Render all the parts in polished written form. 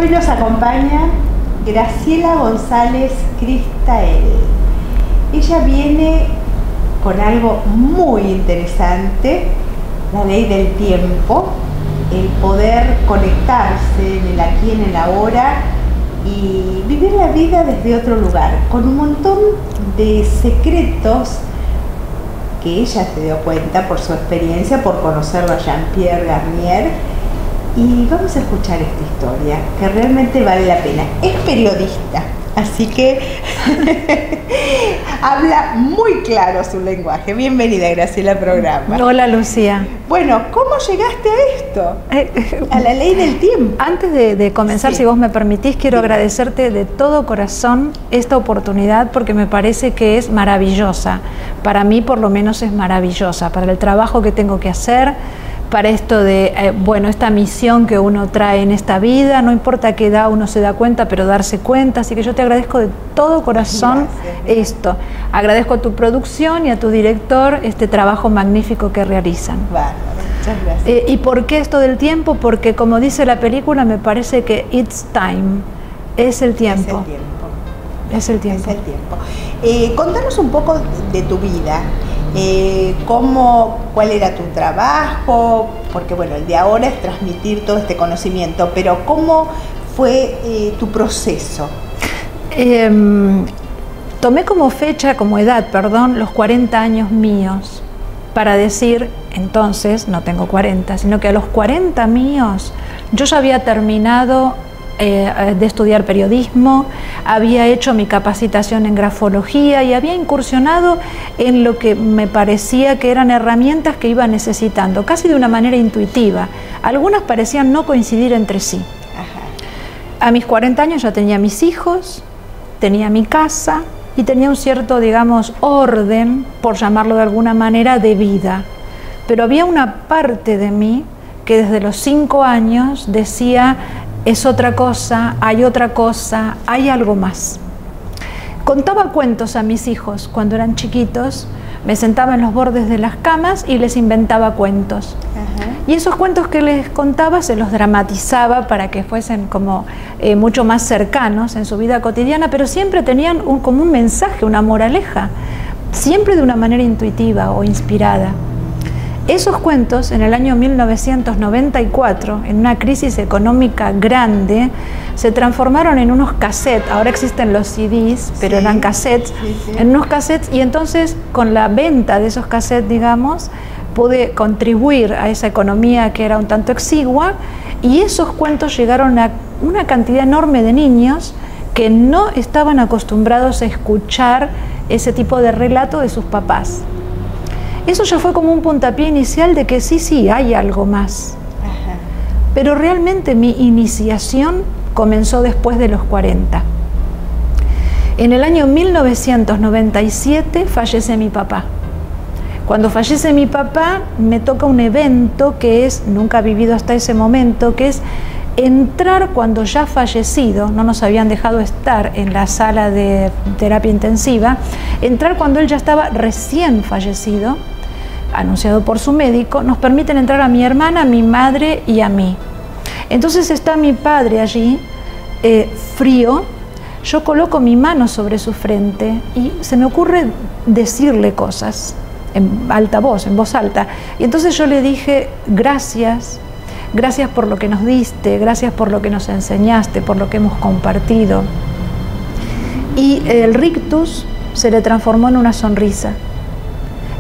Hoy nos acompaña Graciela González Cristael. Ella viene con algo muy interesante, la ley del tiempo, el poder conectarse en el aquí, en el ahora y vivir la vida desde otro lugar, con un montón de secretos que ella se dio cuenta por su experiencia, por conocerlo a Jean-Pierre Garnier. Y vamos a escuchar esta historia, que realmente vale la pena. Es periodista, así que habla muy claro su lenguaje. Bienvenida, Graciela, al programa. Hola, Lucía. Bueno, ¿cómo llegaste a esto? A la ley del tiempo. Antes de comenzar, sí, si vos me permitís, quiero agradecerte de todo corazón esta oportunidad, porque me parece que es maravillosa. Para mí, por lo menos, es maravillosa. Para el trabajo que tengo que hacer, para esto de, bueno, esta misión que uno trae en esta vida, no importa a qué edad uno se da cuenta, pero darse cuenta. Así que yo te agradezco de todo corazón esto. Agradezco a tu producción y a tu director este trabajo magnífico que realizan. Bueno, muchas gracias. ¿Y por qué esto del tiempo? Porque como dice la película, me parece que it's time, es el tiempo. Es el tiempo. Es el tiempo. Contanos un poco de tu vida. ¿Cuál era tu trabajo? Porque bueno, el de ahora es transmitir todo este conocimiento, pero ¿cómo fue tu proceso? Tomé como fecha, como edad, perdón, los 40 años míos, para decir, entonces, no tengo 40, sino que a los 40 míos yo ya había terminado de estudiar periodismo, había hecho mi capacitación en grafología y había incursionado en lo que me parecía que eran herramientas que iba necesitando, casi de una manera intuitiva. Algunas parecían no coincidir entre sí. Ajá. A mis 40 años ya tenía mis hijos, tenía mi casa y tenía un cierto, digamos, orden, por llamarlo de alguna manera, de vida. Pero había una parte de mí que desde los 5 años decía: es otra cosa, hay algo más. Contaba cuentos a mis hijos cuando eran chiquitos, me sentaba en los bordes de las camas y les inventaba cuentos. Ajá. Y esos cuentos que les contaba se los dramatizaba para que fuesen como mucho más cercanos en su vida cotidiana, pero siempre tenían como un mensaje, una moraleja, siempre de una manera intuitiva o inspirada. Esos cuentos, en el año 1994, en una crisis económica grande, se transformaron en unos cassettes. Ahora existen los CDs, pero eran cassettes, en unos cassettes, y entonces con la venta de esos cassettes, digamos, pude contribuir a esa economía que era un tanto exigua, y esos cuentos llegaron a una cantidad enorme de niños que no estaban acostumbrados a escuchar ese tipo de relato de sus papás. Eso ya fue como un puntapié inicial de que sí, hay algo más. Ajá. Pero realmente mi iniciación comenzó después de los 40. En el año 1997 fallece mi papá. Cuando fallece mi papá me toca un evento que nunca vivido hasta ese momento, que es entrar cuando ya fallecido, no nos habían dejado estar en la sala de terapia intensiva, entrar cuando él ya estaba recién fallecido, anunciado por su médico. Nos permiten entrar a mi hermana, a mi madre y a mí. Entonces está mi padre allí, frío. Yo coloco mi mano sobre su frente y se me ocurre decirle cosas en alta voz, en voz alta. Y entonces yo le dije: gracias, gracias por lo que nos diste, gracias por lo que nos enseñaste, por lo que hemos compartido. Y el rictus se le transformó en una sonrisa.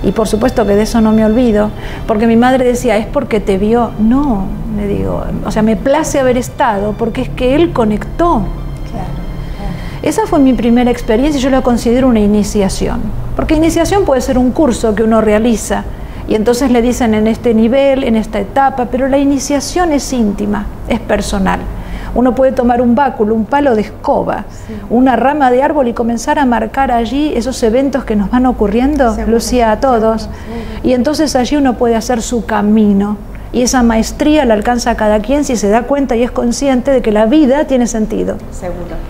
Y por supuesto que de eso no me olvido, porque mi madre decía: es porque te vio. No, le digo, o sea, me place haber estado, porque es que él conectó. Claro. Esa fue mi primera experiencia y yo la considero una iniciación. Porque iniciación puede ser un curso que uno realiza y entonces le dicen en este nivel, en esta etapa, pero la iniciación es íntima, es personal. Uno puede tomar un báculo, un palo de escoba, una rama de árbol y comenzar a marcar allí esos eventos que nos van ocurriendo, Lucía, a todos. Y entonces allí uno puede hacer su camino. Y esa maestría la alcanza a cada quien si se da cuenta y es consciente de que la vida tiene sentido. Seguro.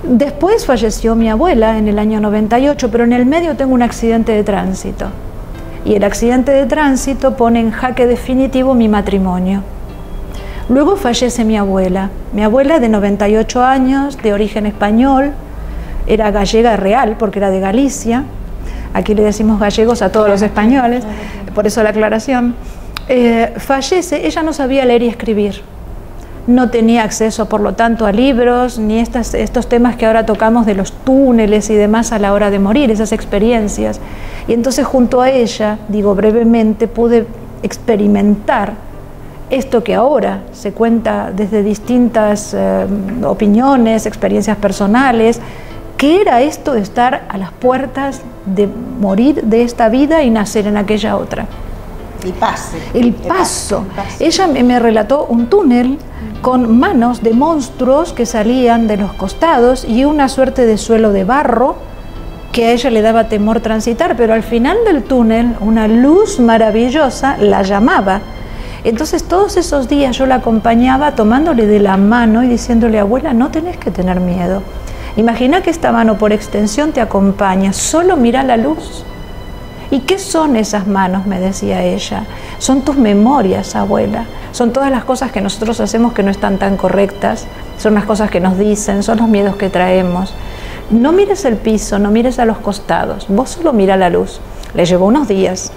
Después falleció mi abuela en el año 98, pero en el medio tengo un accidente de tránsito. Y el accidente de tránsito pone en jaque definitivo mi matrimonio. Luego fallece mi abuela de 98 años, de origen español, era gallega real porque era de Galicia, aquí le decimos gallegos a todos los españoles, por eso la aclaración. Fallece, ella no sabía leer y escribir, no tenía acceso por lo tanto a libros, ni estos temas que ahora tocamos de los túneles y demás a la hora de morir, esas experiencias. Y entonces junto a ella, digo brevemente, pude experimentar esto que ahora se cuenta desde distintas opiniones, experiencias personales, que era esto de estar a las puertas de morir de esta vida y nacer en aquella otra. El paso. Ella me relató un túnel con manos de monstruos que salían de los costados y una suerte de suelo de barro que a ella le daba temor transitar, pero al final del túnel una luz maravillosa la llamaba. Entonces todos esos días yo la acompañaba tomándole de la mano y diciéndole: abuela, no tenés que tener miedo. Imagina que esta mano por extensión te acompaña, solo mira la luz. ¿Y qué son esas manos?, me decía ella. Son tus memorias, abuela. Son todas las cosas que nosotros hacemos que no están tan correctas. Son las cosas que nos dicen, son los miedos que traemos. No mires el piso, no mires a los costados. Vos solo mira la luz. Le llevó unos días.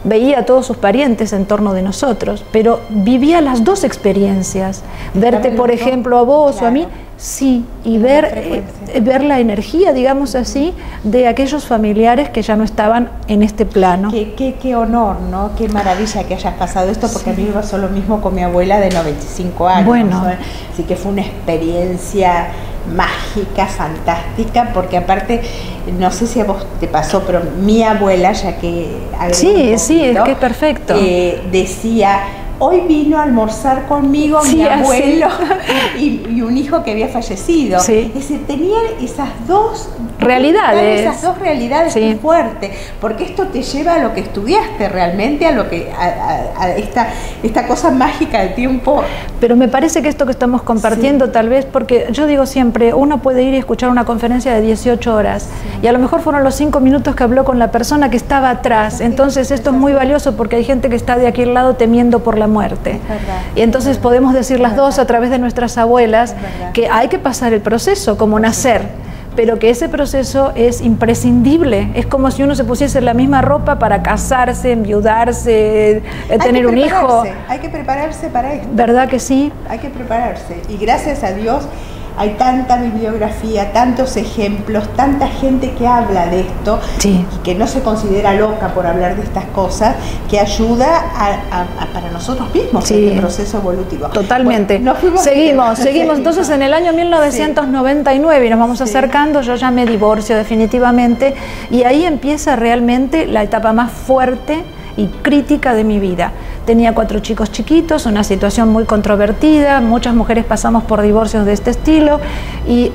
Veía a todos sus parientes en torno de nosotros, pero vivía las dos experiencias. Verte, por ejemplo, a vos o a mí, sí, y ver la energía, digamos así, de aquellos familiares que ya no estaban en este plano. Qué honor, ¿no? Qué maravilla que hayas pasado esto, porque a mí me pasó lo mismo con mi abuela de 95 años. Bueno. ¿no? Así que fue una experiencia mágica, fantástica, porque aparte, no sé si a vos te pasó, pero mi abuela, ya que... Sí, sí, es que es perfecto. Decía: hoy vino a almorzar conmigo mi abuelo y un hijo que había fallecido. Sí. Es decir, tenían esas dos realidades. Esas dos realidades muy fuertes, porque esto te lleva a lo que estudiaste realmente, a lo que a esta cosa mágica del tiempo. Pero me parece que esto que estamos compartiendo, tal vez, porque yo digo siempre, uno puede ir y escuchar una conferencia de 18 horas, y a lo mejor fueron los 5 minutos que habló con la persona que estaba atrás. Entonces esto es muy valioso, porque hay gente que está de aquel lado temiendo por la muerte. Y entonces podemos decir las dos a través de nuestras abuelas que hay que pasar el proceso como nacer, pero que ese proceso es imprescindible. Es como si uno se pusiese la misma ropa para casarse, enviudarse, tener un hijo. Hay que prepararse para esto. ¿Verdad que sí? Hay que prepararse. Y gracias a Dios hay tanta bibliografía, tantos ejemplos, tanta gente que habla de esto y que no se considera loca por hablar de estas cosas, que ayuda para nosotros mismos en el proceso evolutivo. Totalmente. Bueno, seguimos. Entonces, en el año 1999, y nos vamos acercando, yo ya me divorcio definitivamente, y ahí empieza realmente la etapa más fuerte y crítica de mi vida. Tenía 4 chicos chiquitos, una situación muy controvertida, muchas mujeres pasamos por divorcios de este estilo y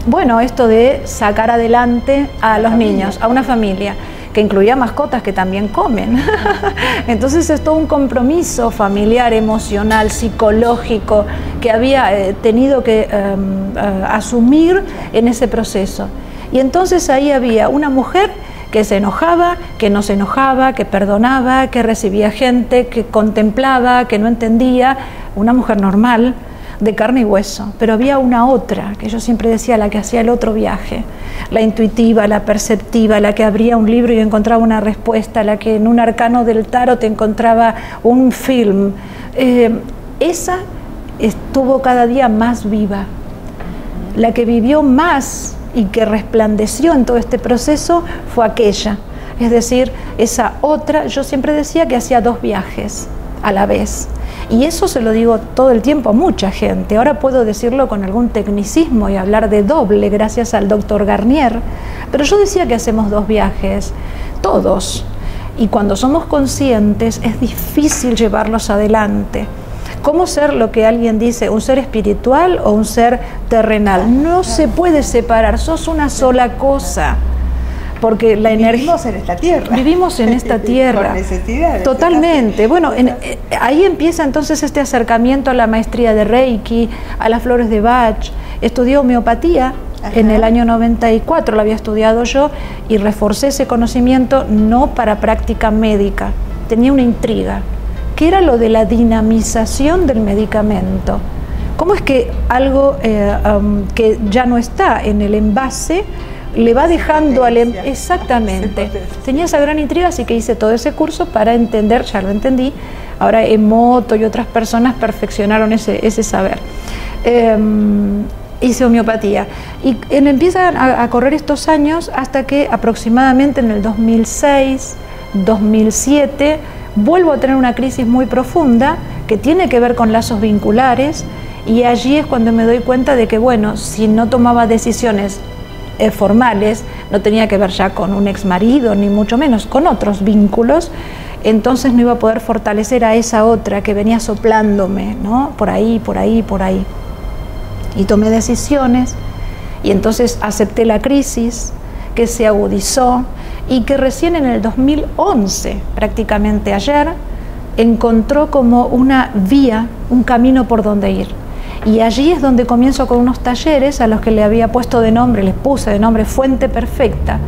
bueno, esto de sacar adelante a los niños, a una familia que incluía mascotas que también comen. Entonces es todo un compromiso familiar, emocional, psicológico que había tenido que asumir en ese proceso. Y entonces ahí había una mujer que se enojaba, que no se enojaba, que perdonaba, que recibía gente, que contemplaba, que no entendía, una mujer normal, de carne y hueso. Pero había una otra, que yo siempre decía, la que hacía el otro viaje, la intuitiva, la perceptiva, la que abría un libro y encontraba una respuesta, la que en un arcano del tarot encontraba un film. Esa estuvo cada día más viva. La que vivió más y que resplandeció en todo este proceso fue aquella, es decir, esa otra. Yo siempre decía que hacía 2 viajes a la vez, y eso se lo digo todo el tiempo a mucha gente. Ahora puedo decirlo con algún tecnicismo y hablar de doble gracias al doctor Garnier, pero yo decía que hacemos 2 viajes, todos, y cuando somos conscientes es difícil llevarlos adelante. ¿Cómo ser lo que alguien dice, un ser espiritual o un ser terrenal? No se puede separar, sos una sola cosa. Porque la energía... Vivimos en esta tierra. Vivimos en esta tierra. Por necesidad. Totalmente. Bueno, ahí empieza entonces este acercamiento a la maestría de Reiki, a las flores de Bach. Estudié homeopatía. En el año 94 lo había estudiado yo y reforcé ese conocimiento no para práctica médica. Tenía una intriga. que era lo de la dinamización del medicamento. ¿Cómo es que algo que ya no está en el envase le va dejando al... Exactamente. Tenía esa gran intriga, así que hice todo ese curso para entender, ya lo entendí. Ahora Emoto y otras personas perfeccionaron ese saber. Hice homeopatía. Y empiezan a correr estos años hasta que aproximadamente en el 2006, 2007, vuelvo a tener una crisis muy profunda que tiene que ver con lazos vinculares, y allí es cuando me doy cuenta de que, bueno, si no tomaba decisiones formales, no tenía que ver ya con un ex marido, ni mucho menos con otros vínculos, entonces no iba a poder fortalecer a esa otra que venía soplándome, ¿no? Por ahí, por ahí, por ahí. Y tomé decisiones, y entonces acepté la crisis, que se agudizó, y que recién en el 2011, prácticamente ayer, encontró como una vía, un camino por donde ir. Y allí es donde comienzo con unos talleres a los que le había puesto de nombre, les puse de nombre Fuente Perfecta,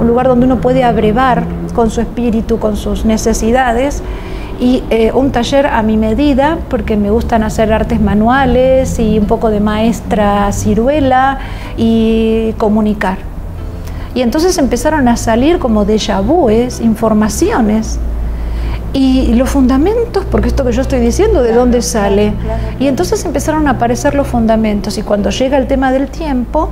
un lugar donde uno puede abrevar con su espíritu, con sus necesidades, y un taller a mi medida, porque me gustan hacer artes manuales y un poco de maestra ciruela y comunicar. Y entonces empezaron a salir como déjà vus, informaciones. Y los fundamentos, porque esto que yo estoy diciendo, ¿de dónde sale? Y entonces empezaron a aparecer los fundamentos, y cuando llega el tema del tiempo,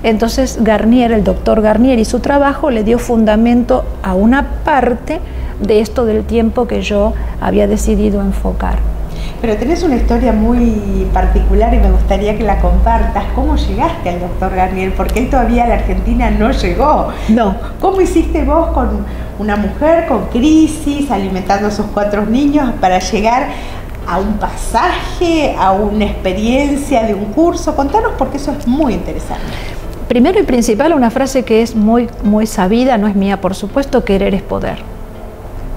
entonces Garnier, el doctor Garnier y su trabajo le dio fundamento a una parte de esto del tiempo que yo había decidido enfocar. Pero tenés una historia muy particular y me gustaría que la compartas. ¿Cómo llegaste al doctor Garnier? Porque él todavía a la Argentina no llegó. No. ¿Cómo hiciste vos con una mujer con crisis, alimentando a sus 4 niños, para llegar a un pasaje, a una experiencia de un curso? Contanos, porque eso es muy interesante. Primero y principal, una frase que es muy sabida, no es mía, por supuesto: querer es poder.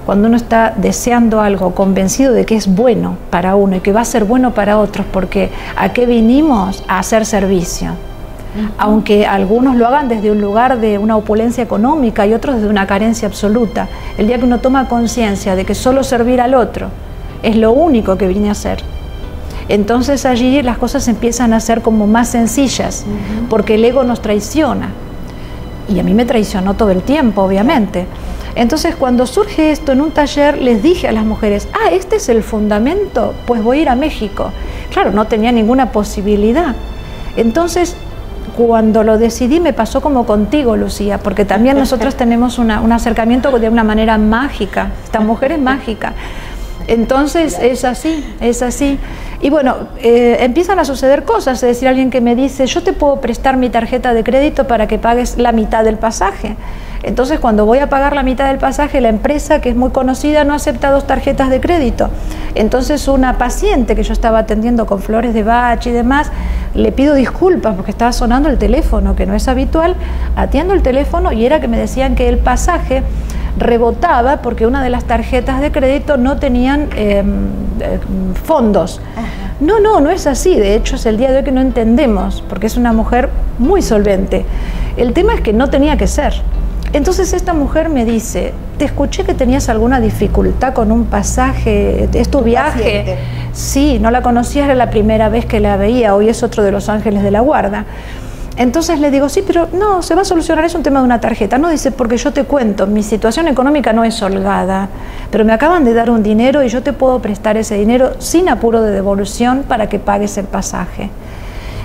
Cuando uno está deseando algo, convencido de que es bueno para uno y que va a ser bueno para otros, porque ¿a qué vinimos? A hacer servicio. Aunque algunos lo hagan desde un lugar de una opulencia económica y otros desde una carencia absoluta. El día que uno toma conciencia de que solo servir al otro es lo único que vine a hacer, entonces allí las cosas empiezan a ser como más sencillas, porque el ego nos traiciona. Y a mí me traicionó todo el tiempo, obviamente. Entonces, cuando surge esto en un taller, les dije a las mujeres: ah, este es el fundamento, pues voy a ir a México. Claro, no tenía ninguna posibilidad. Entonces, cuando lo decidí, me pasó como contigo, Lucía, porque también nosotros tenemos un acercamiento de una manera mágica. Esta mujer es mágica. Entonces, es así, es así. Y bueno, empiezan a suceder cosas, es decir, alguien que me dice: yo te puedo prestar mi tarjeta de crédito para que pagues la mitad del pasaje. Entonces, cuando voy a pagar la mitad del pasaje, la empresa, que es muy conocida, no acepta 2 tarjetas de crédito. Entonces, una paciente que yo estaba atendiendo con flores de Bach y demás, le pido disculpas porque estaba sonando el teléfono, que no es habitual. Atiendo el teléfono y era que me decían que el pasaje rebotaba porque una de las tarjetas de crédito no tenían fondos. No es así. De hecho, es el día de hoy que no entendemos, porque es una mujer muy solvente. El tema es que no tenía que ser. Entonces esta mujer me dice: te escuché que tenías alguna dificultad con un pasaje, ¿es tu viaje? Paciente. Sí, no la conocía, era la primera vez que la veía, hoy es otro de los ángeles de la guarda. Entonces le digo: sí, pero no, se va a solucionar, es un tema de una tarjeta. No, dice, porque yo te cuento, mi situación económica no es holgada, pero me acaban de dar un dinero y yo te puedo prestar ese dinero sin apuro de devolución para que pagues el pasaje.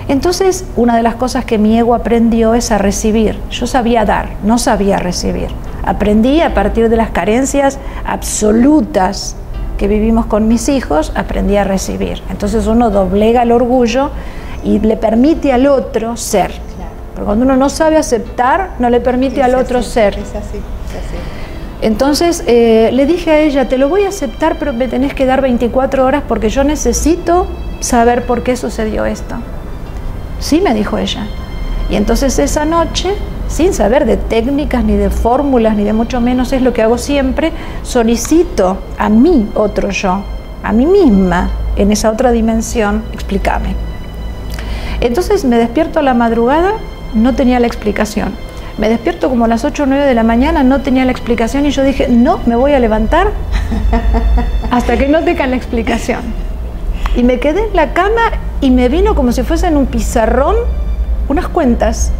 Entonces, una de las cosas que mi ego aprendió es a recibir. Yo sabía dar, no sabía recibir. Aprendí a partir de las carencias absolutas que vivimos con mis hijos, aprendí a recibir. Entonces uno doblega el orgullo y le permite al otro ser. Pero cuando uno no sabe aceptar, no le permite al otro ser. Es así, es así. Entonces le dije a ella: te lo voy a aceptar, pero me tenés que dar 24 horas porque yo necesito saber por qué sucedió esto. Sí, me dijo ella. Y entonces esa noche, sin saber de técnicas, ni de fórmulas, ni de mucho menos, es lo que hago siempre, solicito a mí otro yo, a mí misma, en esa otra dimensión: explícame. Entonces me despierto a la madrugada, no tenía la explicación. Me despierto como a las 8 o 9 de la mañana, no tenía la explicación y yo dije, no, me voy a levantar hasta que no tenga la explicación. Y me quedé en la cama y me vino como si fuese en un pizarrón unas cuentas,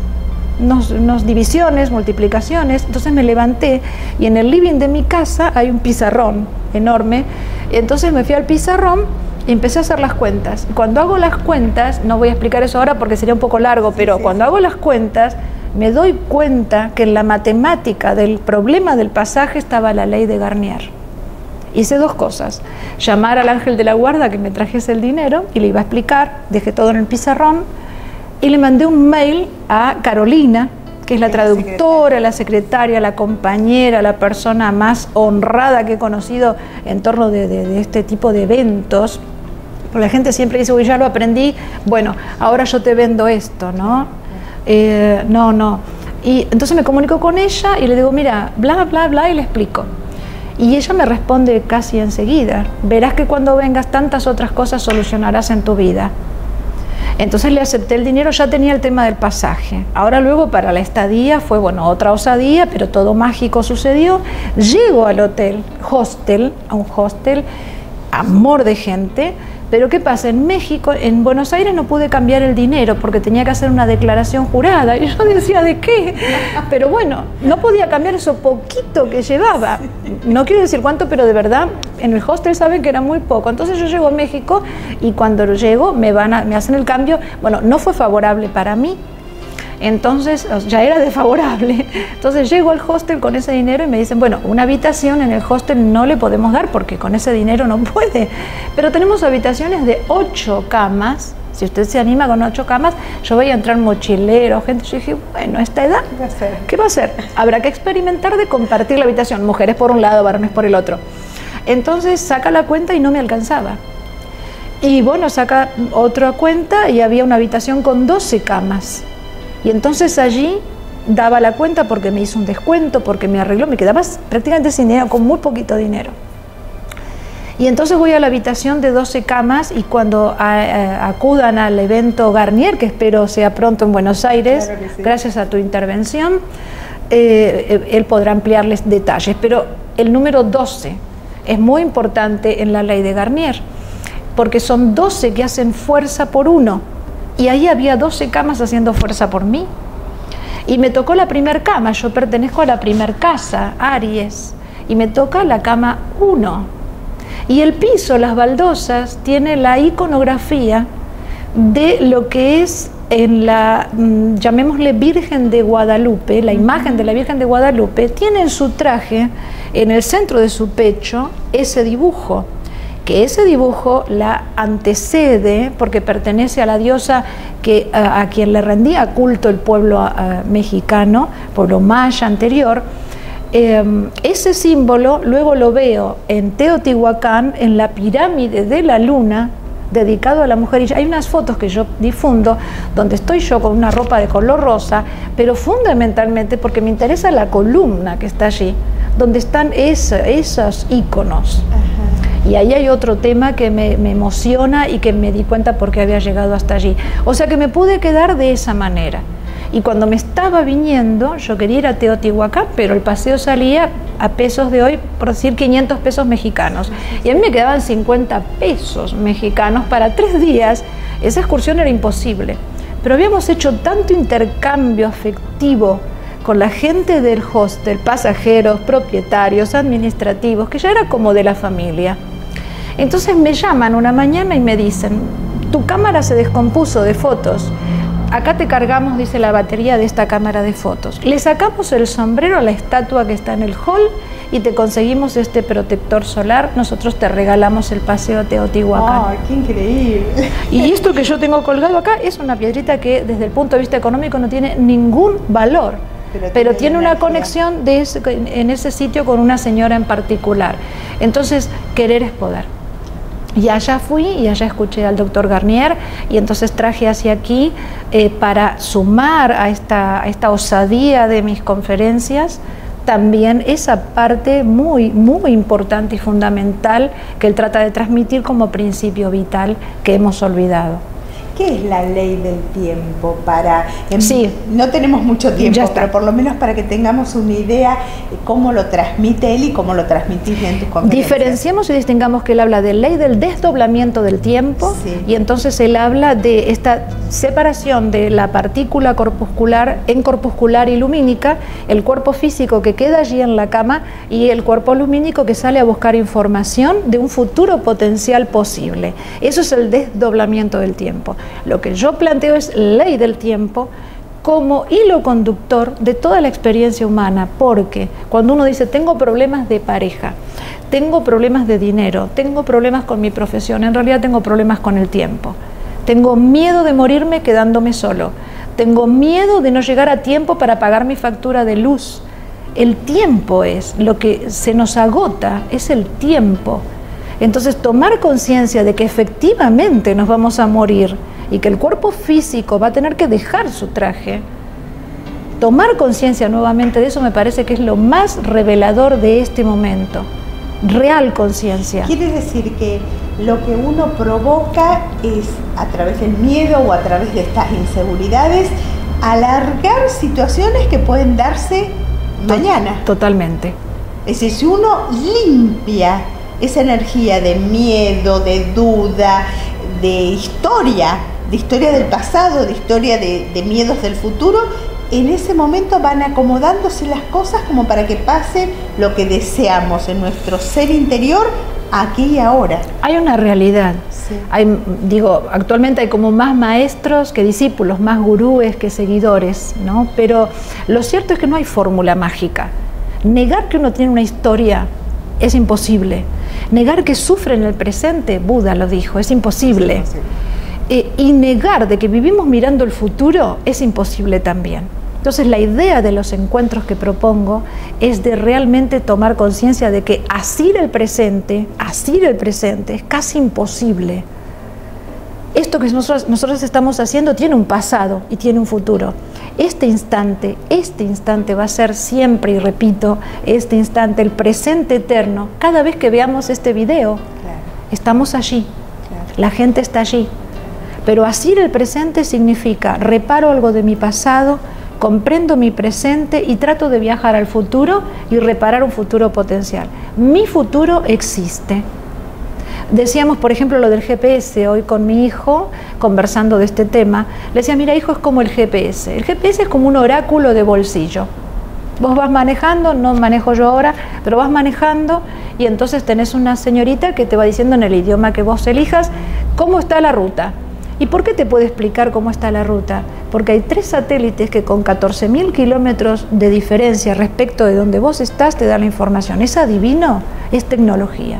unas divisiones, multiplicaciones. Entonces me levanté y en el living de mi casa hay un pizarrón enorme. Entonces me fui al pizarrón y empecé a hacer las cuentas. Cuando hago las cuentas, no voy a explicar eso ahora porque sería un poco largo, pero cuando hago las cuentas me doy cuenta que en la matemática del problema del pasaje estaba la ley de Garnier. Hice dos cosas: llamar al ángel de la guarda que me trajese el dinero y le iba a explicar, dejé todo en el pizarrón y le mandé un mail a Carolina, que es la traductora, la secretaria, la compañera, la persona más honrada que he conocido en torno de este tipo de eventos. Porque la gente siempre dice, uy, ya lo aprendí, bueno, ahora yo te vendo esto, ¿no? No. Y entonces me comunico con ella y le digo, mira, bla, bla, bla, y le explico. Y ella me responde casi enseguida, verás que cuando vengas tantas otras cosas solucionarás en tu vida. Entonces le acepté el dinero, ya tenía el tema del pasaje. Ahora luego para la estadía fue, bueno, otra osadía, pero todo mágico sucedió. Llego al hotel, a un hostel, amor de gente. Pero ¿qué pasa? En México, en Buenos Aires no pude cambiar el dinero porque tenía que hacer una declaración jurada. Y yo decía, ¿de qué? Pero bueno, no podía cambiar eso poquito que llevaba. No quiero decir cuánto, pero de verdad, en el hostel saben que era muy poco. Entonces yo llego a México y cuando llego me hacen el cambio. Bueno, no fue favorable para mí. Entonces ya era desfavorable. Entonces llego al hostel con ese dinero y me dicen, bueno, una habitación en el hostel no le podemos dar porque con ese dinero no puede, pero tenemos habitaciones de 8 camas. Si usted se anima con 8 camas, yo voy a entrar mochilero, gente. Yo dije, bueno, a esta edad, ¿qué va a hacer? Habrá que experimentar de compartir la habitación, mujeres por un lado, varones por el otro. Entonces saca la cuenta y no me alcanzaba. Y bueno, saca otra cuenta y había una habitación con 12 camas. Y entonces allí daba la cuenta porque me hizo un descuento, porque me arregló, me quedaba prácticamente sin dinero, con muy poquito dinero. Y entonces voy a la habitación de 12 camas y cuando acudan al evento Garnier, que espero sea pronto en Buenos Aires, claro que sí, gracias a tu intervención, él podrá ampliarles detalles. Pero el número 12 es muy importante en la ley de Garnier, porque son 12 que hacen fuerza por uno. Y ahí había 12 camas haciendo fuerza por mí. Y me tocó la primer cama, yo pertenezco a la primer casa, Aries, y me toca la cama 1. Y el piso, las baldosas, tiene la iconografía de lo que es en la, llamémosle Virgen de Guadalupe, la imagen de la Virgen de Guadalupe, tiene en su traje, en el centro de su pecho, ese dibujo. Que ese dibujo la antecede porque pertenece a la diosa que, a quien le rendía culto el pueblo mexicano, pueblo maya anterior. Ese símbolo luego lo veo en Teotihuacán, en la pirámide de la luna, dedicado a la mujer. Y hay unas fotos que yo difundo donde estoy yo con una ropa de color rosa, pero fundamentalmente porque me interesa la columna que está allí, donde están esos íconos. Y ahí hay otro tema que me emociona y que me di cuenta por qué había llegado hasta allí. O sea que me pude quedar de esa manera. Y cuando me estaba viniendo, yo quería ir a Teotihuacán, pero el paseo salía a pesos de hoy, por decir 500 pesos mexicanos. Y a mí me quedaban 50 pesos mexicanos para 3 días. Esa excursión era imposible. Pero habíamos hecho tanto intercambio afectivo con la gente del hostel, pasajeros, propietarios, administrativos, que ya era como de la familia. Entonces me llaman una mañana y me dicen, tu cámara se descompuso de fotos, acá te cargamos, dice, la batería de esta cámara de fotos. Le sacamos el sombrero a la estatua que está en el hall y te conseguimos este protector solar, nosotros te regalamos el paseo a Teotihuacán. ¡Oh, qué increíble! Y esto que yo tengo colgado acá es una piedrita que desde el punto de vista económico no tiene ningún valor. Pero tiene una conexión en ese sitio con una señora en particular. Entonces, querer es poder. Y allá fui y allá escuché al doctor Garnier y entonces traje hacia aquí para sumar a esta osadía de mis conferencias también esa parte muy, muy importante y fundamental que él trata de transmitir como principio vital que hemos olvidado. ¿Qué es la ley del tiempo? Sí. No tenemos mucho tiempo, pero por lo menos para que tengamos una idea cómo lo transmite él y cómo lo transmitís en tus conferencias. Diferenciemos y distingamos que él habla de ley del desdoblamiento del tiempo, sí. Y entonces él habla de esta separación de la partícula corpuscular en corpuscular y lumínica, el cuerpo físico que queda allí en la cama y el cuerpo lumínico que sale a buscar información de un futuro potencial posible. Eso es el desdoblamiento del tiempo. Lo que yo planteo es ley del tiempo como hilo conductor de toda la experiencia humana, porque cuando uno dice tengo problemas de pareja, tengo problemas de dinero, tengo problemas con mi profesión, en realidad tengo problemas con el tiempo. Tengo miedo de morirme quedándome solo, tengo miedo de no llegar a tiempo para pagar mi factura de luz. El tiempo es lo que se nos agota, es el tiempo. Entonces tomar conciencia de que efectivamente nos vamos a morir y que el cuerpo físico va a tener que dejar su traje, tomar conciencia nuevamente de eso me parece que es lo más revelador de este momento. Real conciencia. Quiere decir que lo que uno provoca es, a través del miedo o a través de estas inseguridades, alargar situaciones que pueden darse mañana. Totalmente. Es decir, si uno limpia esa energía de miedo, de duda, de historia del pasado, de historia de miedos del futuro, en ese momento van acomodándose las cosas como para que pase lo que deseamos en nuestro ser interior aquí y ahora. Hay una realidad. Sí. Actualmente hay como más maestros que discípulos, más gurúes que seguidores, ¿no? Pero lo cierto es que no hay fórmula mágica. Negar que uno tiene una historia es imposible. Negar que sufre en el presente, Buda lo dijo, es imposible. Y negar de que vivimos mirando el futuro es imposible también. Entonces la idea de los encuentros que propongo es de realmente tomar conciencia de que asir el presente es casi imposible. Esto que nosotros estamos haciendo tiene un pasado y tiene un futuro. Este instante va a ser siempre, y repito, este instante, el presente eterno. Cada vez que veamos este video, claro, estamos allí, claro, la gente está allí. Pero asir el presente significa reparo algo de mi pasado, comprendo mi presente y trato de viajar al futuro y reparar un futuro potencial. Mi futuro existe. Decíamos, por ejemplo, lo del GPS, hoy con mi hijo, conversando de este tema, le decía, mira hijo, es como el GPS. El GPS es como un oráculo de bolsillo. Vos vas manejando, no manejo yo ahora, pero vas manejando y entonces tenés una señorita que te va diciendo en el idioma que vos elijas cómo está la ruta. ¿Y por qué te puede explicar cómo está la ruta? Porque hay 3 satélites que con 14.000 kilómetros de diferencia respecto de donde vos estás te dan la información. ¿Es adivino? Es tecnología.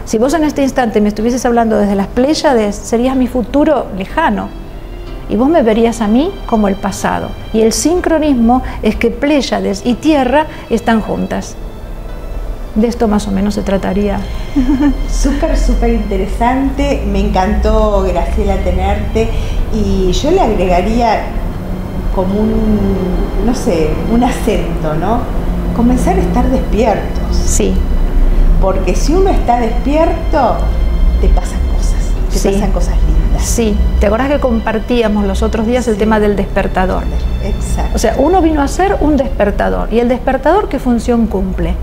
Si vos en este instante me estuvieses hablando desde las Pléyades, serías mi futuro lejano. Y vos me verías a mí como el pasado. Y el sincronismo es que Pléyades y Tierra están juntas. De esto más o menos se trataría. Súper interesante, me encantó, Graciela, tenerte, y yo le agregaría como un acento, ¿no? Comenzar a estar despiertos. Sí. Porque si uno está despierto, te pasan cosas lindas. Sí, ¿te acuerdas que compartíamos los otros días el tema del despertador? Exacto. O sea, uno vino a ser un despertador, y el despertador, ¿qué función cumple?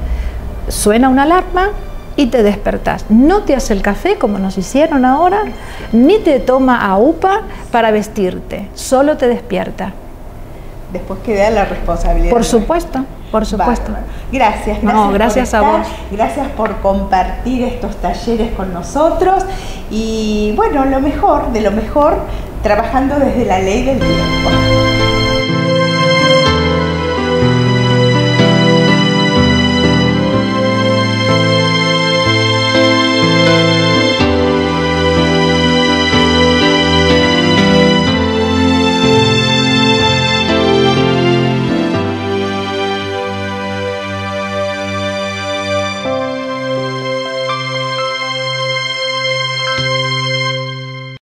Suena una alarma y te despertás. No te hace el café como nos hicieron ahora, ni te toma AUPA para vestirte, solo te despierta. Después queda la responsabilidad. Por supuesto. Gracias a vos. Gracias por compartir estos talleres con nosotros y bueno, lo mejor de lo mejor, trabajando desde la ley del tiempo.